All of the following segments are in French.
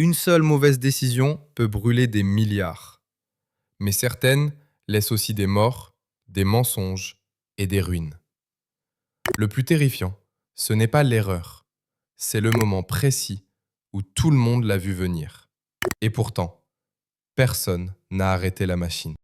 Une seule mauvaise décision peut brûler des milliards. Mais certaines laissent aussi des morts, des mensonges et des ruines. Le plus terrifiant, ce n'est pas l'erreur, c'est le moment précis où tout le monde l'a vu venir. Et pourtant, personne n'a arrêté la machine.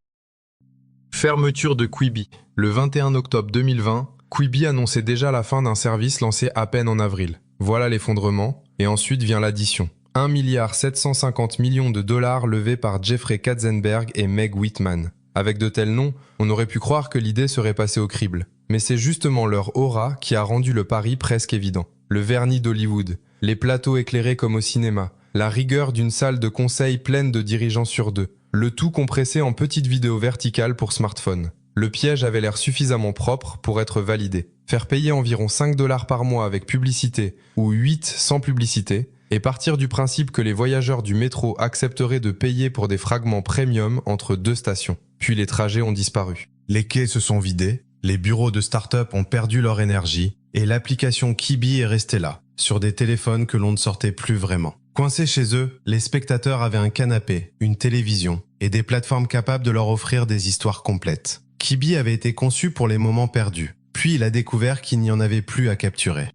Fermeture de Quibi. Le 21 octobre 2020, Quibi annonçait déjà la fin d'un service lancé à peine en avril. Voilà l'effondrement, et ensuite vient l'addition. 1,750 milliard de dollars levés par Jeffrey Katzenberg et Meg Whitman. Avec de tels noms, on aurait pu croire que l'idée serait passée au crible. Mais c'est justement leur aura qui a rendu le pari presque évident. Le vernis d'Hollywood, les plateaux éclairés comme au cinéma, la rigueur d'une salle de conseil pleine de dirigeants sur deux, le tout compressé en petites vidéos verticales pour smartphone. Le piège avait l'air suffisamment propre pour être validé. Faire payer environ 5 $ par mois avec publicité ou 8 sans publicité, et partir du principe que les voyageurs du métro accepteraient de payer pour des fragments premium entre deux stations. Puis les trajets ont disparu. Les quais se sont vidés, les bureaux de start-up ont perdu leur énergie, et l'application Quibi est restée là, sur des téléphones que l'on ne sortait plus vraiment. Coincés chez eux, les spectateurs avaient un canapé, une télévision, et des plateformes capables de leur offrir des histoires complètes. Quibi avait été conçu pour les moments perdus, puis il a découvert qu'il n'y en avait plus à capturer.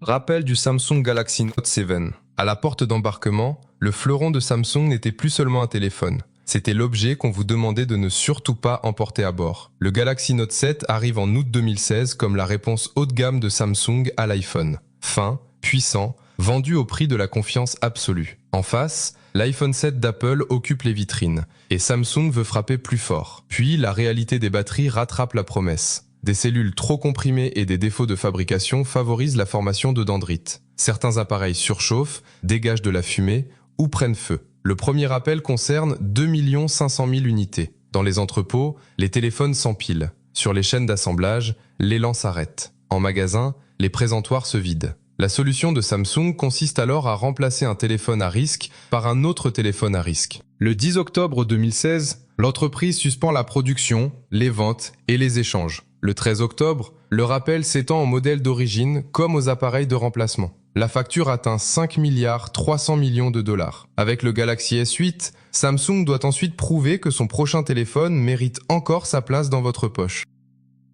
Rappel du Samsung Galaxy Note 7. À la porte d'embarquement, le fleuron de Samsung n'était plus seulement un téléphone. C'était l'objet qu'on vous demandait de ne surtout pas emporter à bord. Le Galaxy Note 7 arrive en août 2016 comme la réponse haut de gamme de Samsung à l'iPhone. Fin, puissant, vendu au prix de la confiance absolue. En face, l'iPhone 7 d'Apple occupe les vitrines, et Samsung veut frapper plus fort. Puis la réalité des batteries rattrape la promesse. Des cellules trop comprimées et des défauts de fabrication favorisent la formation de dendrites. Certains appareils surchauffent, dégagent de la fumée ou prennent feu. Le premier appel concerne 2 500 000 unités. Dans les entrepôts, les téléphones s'empilent. Sur les chaînes d'assemblage, l'élan s'arrête. En magasin, les présentoirs se vident. La solution de Samsung consiste alors à remplacer un téléphone à risque par un autre téléphone à risque. Le 10 octobre 2016, l'entreprise suspend la production, les ventes et les échanges. Le 13 octobre, le rappel s'étend au modèle d'origine comme aux appareils de remplacement. La facture atteint 5,3 milliards de dollars. Avec le Galaxy S8, Samsung doit ensuite prouver que son prochain téléphone mérite encore sa place dans votre poche.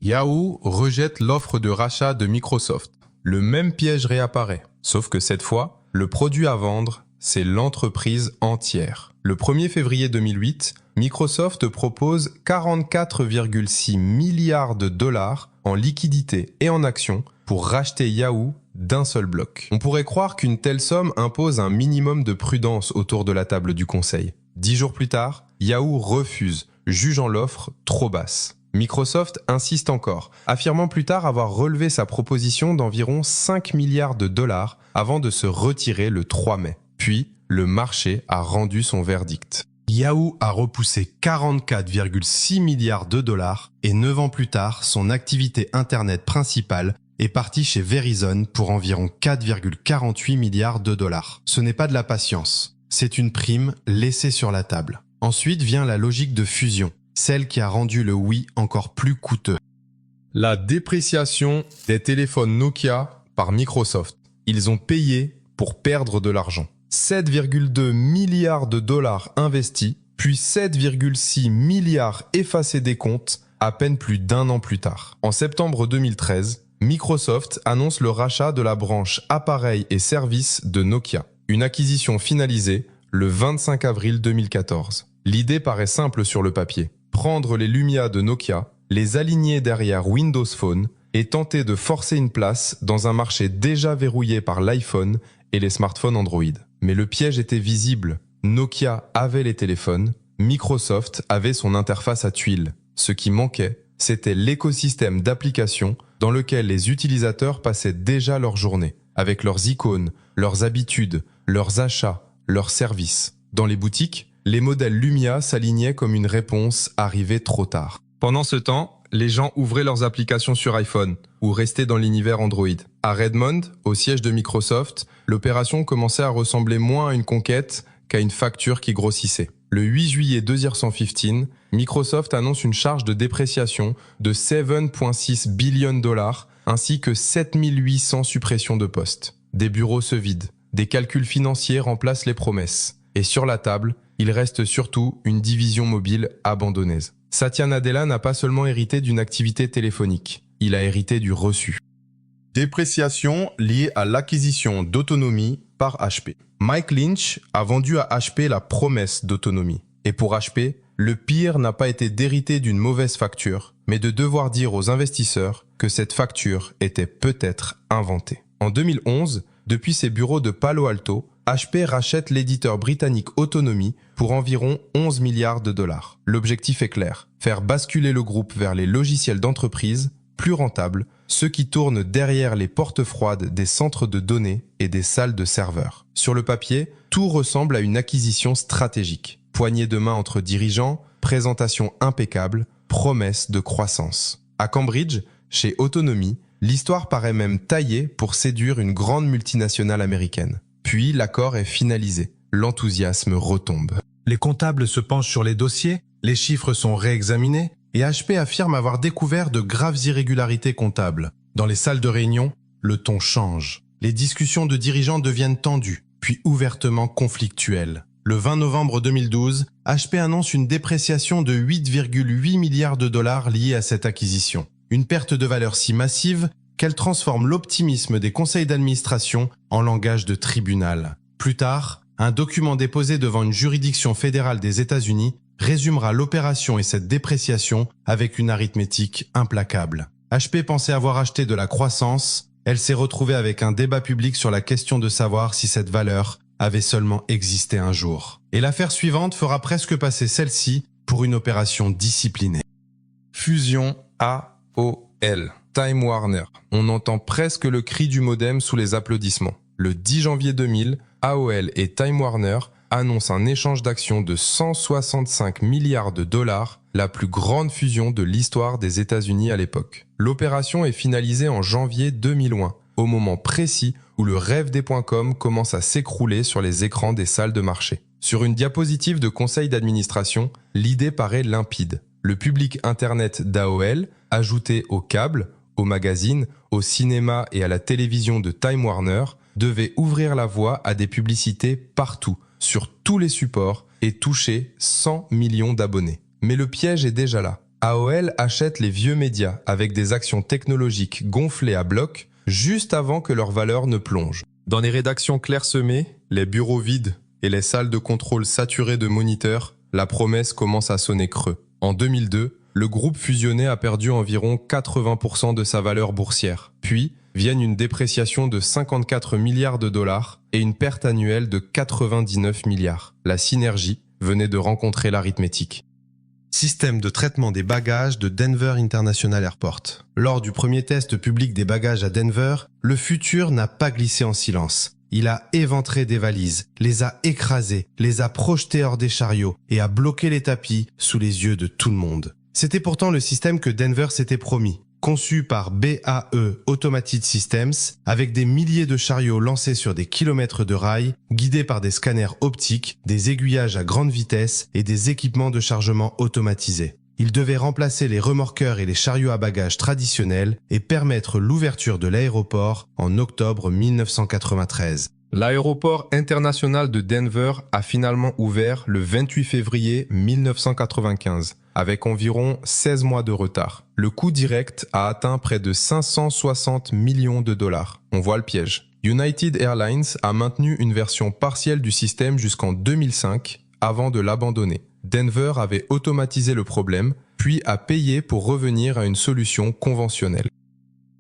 Yahoo rejette l'offre de rachat de Microsoft. Le même piège réapparaît, sauf que cette fois, le produit à vendre, c'est l'entreprise entière. Le 1er février 2008, Microsoft propose 44,6 milliards de dollars en liquidités et en actions pour racheter Yahoo d'un seul bloc. On pourrait croire qu'une telle somme impose un minimum de prudence autour de la table du conseil. 10 jours plus tard, Yahoo refuse, jugeant l'offre trop basse. Microsoft insiste encore, affirmant plus tard avoir relevé sa proposition d'environ 5 milliards de dollars avant de se retirer le 3 mai. Puis, le marché a rendu son verdict. Yahoo a repoussé 44,6 milliards de dollars et 9 ans plus tard, son activité Internet principale est partie chez Verizon pour environ 4,48 milliards de dollars. Ce n'est pas de la patience, c'est une prime laissée sur la table. Ensuite vient la logique de fusion, celle qui a rendu le oui encore plus coûteux. La dépréciation des téléphones Nokia par Microsoft. Ils ont payé pour perdre de l'argent. 7,2 milliards de dollars investis, puis 7,6 milliards effacés des comptes à peine plus d'un an plus tard. En septembre 2013, Microsoft annonce le rachat de la branche appareils et services de Nokia. Une acquisition finalisée le 25 avril 2014. L'idée paraît simple sur le papier. Prendre les Lumia de Nokia, les aligner derrière Windows Phone et tenter de forcer une place dans un marché déjà verrouillé par l'iPhone et les smartphones Android. Mais le piège était visible. Nokia avait les téléphones, Microsoft avait son interface à tuiles. Ce qui manquait, c'était l'écosystème d'applications dans lequel les utilisateurs passaient déjà leur journée, avec leurs icônes, leurs habitudes, leurs achats, leurs services. Dans les boutiques, les modèles Lumia s'alignaient comme une réponse arrivée trop tard. Pendant ce temps, les gens ouvraient leurs applications sur iPhone ou restaient dans l'univers Android. À Redmond, au siège de Microsoft, l'opération commençait à ressembler moins à une conquête qu'à une facture qui grossissait. Le 8 juillet 2015, Microsoft annonce une charge de dépréciation de 7,6 billion de dollars ainsi que 7800 suppressions de postes. Des bureaux se vident, Des calculs financiers remplacent les promesses. Et sur la table, il reste surtout une division mobile abandonnée. Satya Nadella n'a pas seulement hérité d'une activité téléphonique, il a hérité du reçu. Dépréciation liée à l'acquisition d'autonomie par HP. Mike Lynch a vendu à HP la promesse d'autonomie. Et pour HP, le pire n'a pas été d'hériter d'une mauvaise facture, mais de devoir dire aux investisseurs que cette facture était peut-être inventée. En 2011, depuis ses bureaux de Palo Alto, HP rachète l'éditeur britannique Autonomy pour environ 11 milliards de dollars. L'objectif est clair, faire basculer le groupe vers les logiciels d'entreprise plus rentables, ceux qui tournent derrière les portes froides des centres de données et des salles de serveurs. Sur le papier, tout ressemble à une acquisition stratégique. Poignée de main entre dirigeants, présentation impeccable, promesse de croissance. À Cambridge, chez Autonomy, l'histoire paraît même taillée pour séduire une grande multinationale américaine. Puis l'accord est finalisé. L'enthousiasme retombe. Les comptables se penchent sur les dossiers, les chiffres sont réexaminés, et HP affirme avoir découvert de graves irrégularités comptables. Dans les salles de réunion, le ton change. Les discussions de dirigeants deviennent tendues, puis ouvertement conflictuelles. Le 20 novembre 2012, HP annonce une dépréciation de 8,8 milliards de dollars liée à cette acquisition. Une perte de valeur si massive qu'elle transforme l'optimisme des conseils d'administration en langage de tribunal. Plus tard, un document déposé devant une juridiction fédérale des États-Unis résumera l'opération et cette dépréciation avec une arithmétique implacable. HP pensait avoir acheté de la croissance, elle s'est retrouvée avec un débat public sur la question de savoir si cette valeur avait seulement existé un jour. Et l'affaire suivante fera presque passer celle-ci pour une opération disciplinée. Fusion AOL. Time Warner. On entend presque le cri du modem sous les applaudissements. Le 10 janvier 2000, AOL et Time Warner annoncent un échange d'actions de 165 milliards de dollars, la plus grande fusion de l'histoire des États-Unis à l'époque. L'opération est finalisée en janvier 2001, au moment précis où le rêve des .com commence à s'écrouler sur les écrans des salles de marché. Sur une diapositive de conseil d'administration, l'idée paraît limpide. Le public Internet d'AOL, ajouté au câble, au magazine, au cinéma et à la télévision de Time Warner, devait ouvrir la voie à des publicités partout, sur tous les supports, et toucher 100 millions d'abonnés. Mais le piège est déjà là. AOL achète les vieux médias avec des actions technologiques gonflées à bloc, juste avant que leur valeur ne plonge. Dans les rédactions clairsemées, les bureaux vides et les salles de contrôle saturées de moniteurs, la promesse commence à sonner creux. En 2002, le groupe fusionné a perdu environ 80% de sa valeur boursière. Puis, viennent une dépréciation de 54 milliards de dollars et une perte annuelle de 99 milliards. La synergie venait de rencontrer l'arithmétique. Système de traitement des bagages de Denver International Airport. Lors du premier test public des bagages à Denver, le futur n'a pas glissé en silence. Il a éventré des valises, les a écrasées, les a projetées hors des chariots et a bloqué les tapis sous les yeux de tout le monde. C'était pourtant le système que Denver s'était promis. Conçu par BAE Automated Systems, avec des milliers de chariots lancés sur des kilomètres de rails, guidés par des scanners optiques, des aiguillages à grande vitesse et des équipements de chargement automatisés. Il devait remplacer les remorqueurs et les chariots à bagages traditionnels et permettre l'ouverture de l'aéroport en octobre 1993. L'aéroport international de Denver a finalement ouvert le 28 février 1995, avec environ 16 mois de retard. Le coût direct a atteint près de 560 millions de dollars. On voit le piège. United Airlines a maintenu une version partielle du système jusqu'en 2005, avant de l'abandonner. Denver avait automatisé le problème, puis a payé pour revenir à une solution conventionnelle.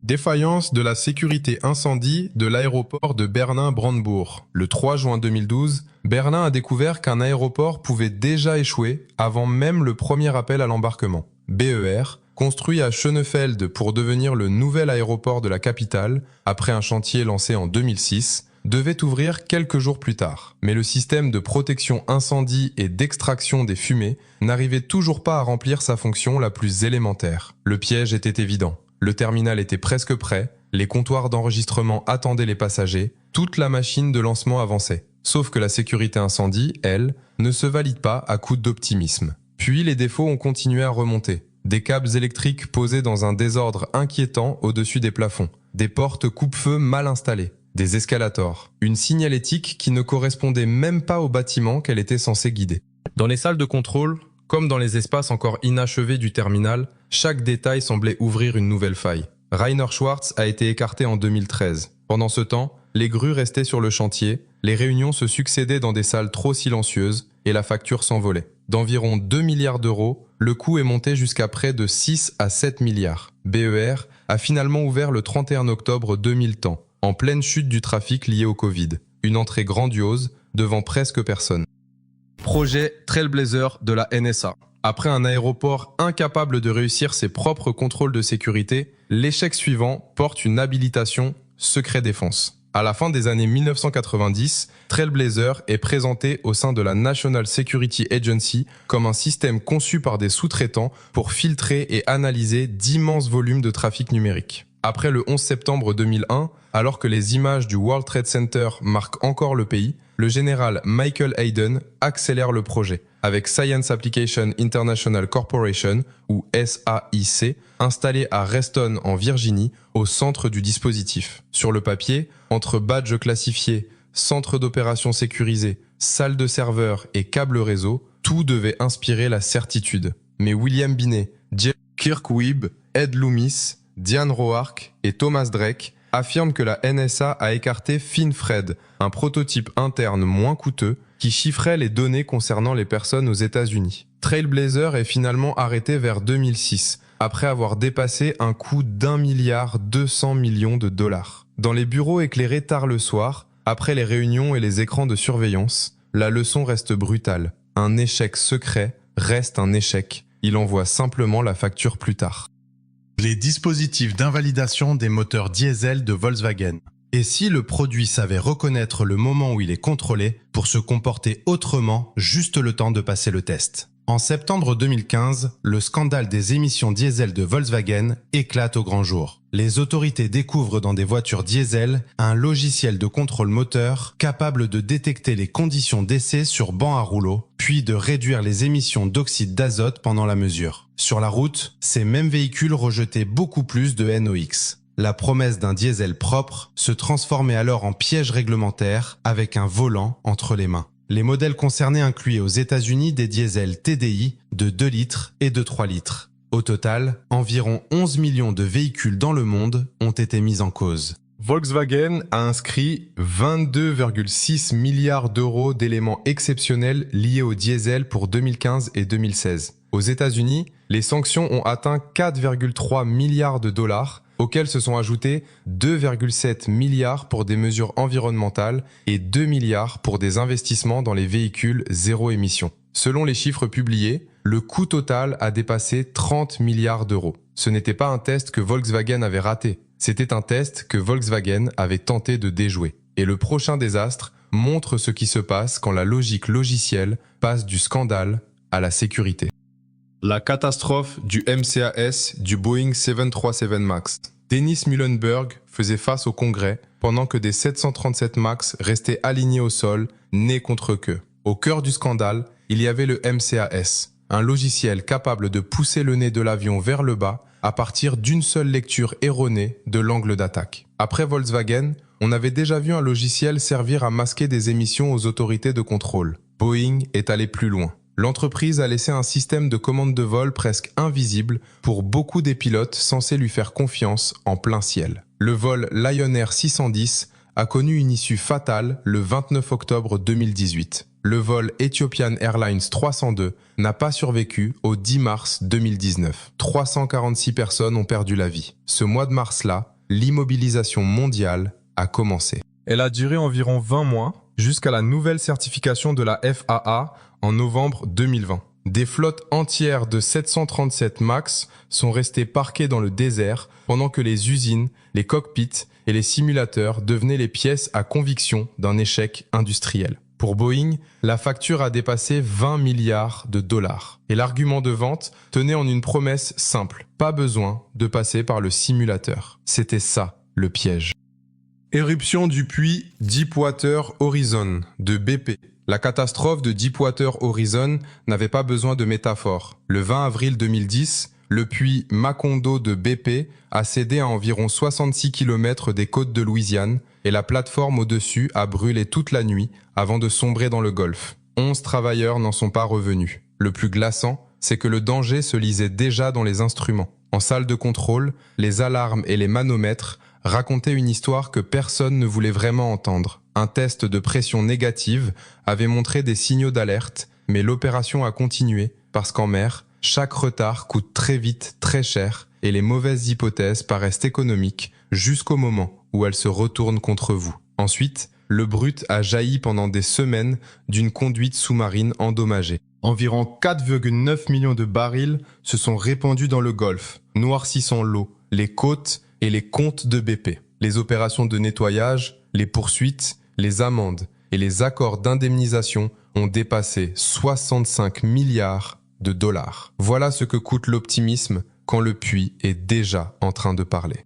Défaillance de la sécurité incendie de l'aéroport de Berlin-Brandebourg. Le 3 juin 2012, Berlin a découvert qu'un aéroport pouvait déjà échouer avant même le premier appel à l'embarquement. BER, construit à Schönefeld pour devenir le nouvel aéroport de la capitale, après un chantier lancé en 2006, devait ouvrir quelques jours plus tard. Mais le système de protection incendie et d'extraction des fumées n'arrivait toujours pas à remplir sa fonction la plus élémentaire. Le piège était évident. Le terminal était presque prêt, les comptoirs d'enregistrement attendaient les passagers, toute la machine de lancement avançait. Sauf que la sécurité incendie, elle, ne se valide pas à coup d'optimisme. Puis les défauts ont continué à remonter. Des câbles électriques posés dans un désordre inquiétant au-dessus des plafonds. Des portes coupe-feu mal installées. des escalators, une signalétique qui ne correspondait même pas au bâtiment qu'elle était censée guider. Dans les salles de contrôle, comme dans les espaces encore inachevés du terminal, chaque détail semblait ouvrir une nouvelle faille. Rainer Schwartz a été écarté en 2013. Pendant ce temps, les grues restaient sur le chantier, les réunions se succédaient dans des salles trop silencieuses et la facture s'envolait. D'environ 2 milliards d'euros, le coût est monté jusqu'à près de 6 à 7 milliards. BER a finalement ouvert le 31 octobre 2000 temps, en pleine chute du trafic lié au Covid. Une entrée grandiose, devant presque personne. Projet Trailblazer de la NSA. Après un aéroport incapable de réussir ses propres contrôles de sécurité, l'échec suivant porte une habilitation secret défense. À la fin des années 1990, Trailblazer est présenté au sein de la National Security Agency comme un système conçu par des sous-traitants pour filtrer et analyser d'immenses volumes de trafic numérique. Après le 11 septembre 2001, alors que les images du World Trade Center marquent encore le pays, le général Michael Hayden accélère le projet, avec Science Application International Corporation, ou SAIC, installé à Reston en Virginie, au centre du dispositif. Sur le papier, entre badges classifiés, centre d'opération sécurisé, salle de serveur et câble réseau, tout devait inspirer la certitude. Mais William Binet, Kirk Webb, Ed Loomis, Diane Roark et Thomas Drake affirment que la NSA a écarté FinFred, un prototype interne moins coûteux qui chiffrait les données concernant les personnes aux États-Unis. Trailblazer est finalement arrêté vers 2006, après avoir dépassé un coût d'1,2 milliard de dollars. Dans les bureaux éclairés tard le soir, après les réunions et les écrans de surveillance, la leçon reste brutale. Un échec secret reste un échec. Il envoie simplement la facture plus tard. Les dispositifs d'invalidation des moteurs diesel de Volkswagen. Et si le produit savait reconnaître le moment où il est contrôlé pour se comporter autrement, juste le temps de passer le test. En septembre 2015, le scandale des émissions diesel de Volkswagen éclate au grand jour. Les autorités découvrent dans des voitures diesel un logiciel de contrôle moteur capable de détecter les conditions d'essai sur banc à rouleau, puis de réduire les émissions d'oxyde d'azote pendant la mesure. Sur la route, ces mêmes véhicules rejetaient beaucoup plus de NOx. La promesse d'un diesel propre se transformait alors en piège réglementaire avec un volant entre les mains. Les modèles concernés incluaient aux États-Unis des diesels TDI de 2 litres et de 3 litres. Au total, environ 11 millions de véhicules dans le monde ont été mis en cause. Volkswagen a inscrit 22,6 milliards d'euros d'éléments exceptionnels liés au diesel pour 2015 et 2016. Aux États-Unis, les sanctions ont atteint 4,3 milliards de dollars, auxquels se sont ajoutés 2,7 milliards pour des mesures environnementales et 2 milliards pour des investissements dans les véhicules zéro émission. Selon les chiffres publiés, le coût total a dépassé 30 milliards d'euros. Ce n'était pas un test que Volkswagen avait raté, c'était un test que Volkswagen avait tenté de déjouer. Et le prochain désastre montre ce qui se passe quand la logique logicielle passe du scandale à la sécurité. La catastrophe du MCAS du Boeing 737 MAX. Dennis Muhlenberg faisait face au Congrès pendant que des 737 MAX restaient alignés au sol, nez contre queue. Au cœur du scandale, il y avait le MCAS, un logiciel capable de pousser le nez de l'avion vers le bas à partir d'une seule lecture erronée de l'angle d'attaque. Après Volkswagen, on avait déjà vu un logiciel servir à masquer des émissions aux autorités de contrôle. Boeing est allé plus loin. L'entreprise a laissé un système de commande de vol presque invisible pour beaucoup des pilotes censés lui faire confiance en plein ciel. Le vol Lion Air 610 a connu une issue fatale le 29 octobre 2018. Le vol Ethiopian Airlines 302 n'a pas survécu au 10 mars 2019. 346 personnes ont perdu la vie. Ce mois de mars-là, l'immobilisation mondiale a commencé. Elle a duré environ 20 mois, jusqu'à la nouvelle certification de la FAA en novembre 2020. Des flottes entières de 737 MAX sont restées parquées dans le désert pendant que les usines, les cockpits et les simulateurs devenaient les pièces à conviction d'un échec industriel. Pour Boeing, la facture a dépassé 20 milliards de dollars. Et l'argument de vente tenait en une promesse simple. Pas besoin de passer par le simulateur. C'était ça, le piège. Éruption du puits Deepwater Horizon de BP. La catastrophe de Deepwater Horizon n'avait pas besoin de métaphore. Le 20 avril 2010, le puits Macondo de BP a cédé à environ 66 km des côtes de Louisiane, et la plateforme au-dessus a brûlé toute la nuit avant de sombrer dans le Golfe. 11 travailleurs n'en sont pas revenus. Le plus glaçant, c'est que le danger se lisait déjà dans les instruments. En salle de contrôle, les alarmes et les manomètres racontaient une histoire que personne ne voulait vraiment entendre. Un test de pression négative avait montré des signaux d'alerte, mais l'opération a continué parce qu'en mer, chaque retard coûte très vite très cher et les mauvaises hypothèses paraissent économiques jusqu'au moment où elles se retournent contre vous. Ensuite, le brut a jailli pendant des semaines d'une conduite sous-marine endommagée. Environ 4,9 millions de barils se sont répandus dans le Golfe, noircissant l'eau, les côtes et les comptes de BP. Les opérations de nettoyage, les poursuites, les amendes et les accords d'indemnisation ont dépassé 65 milliards de dollars. Voilà ce que coûte l'optimisme quand le puits est déjà en train de parler.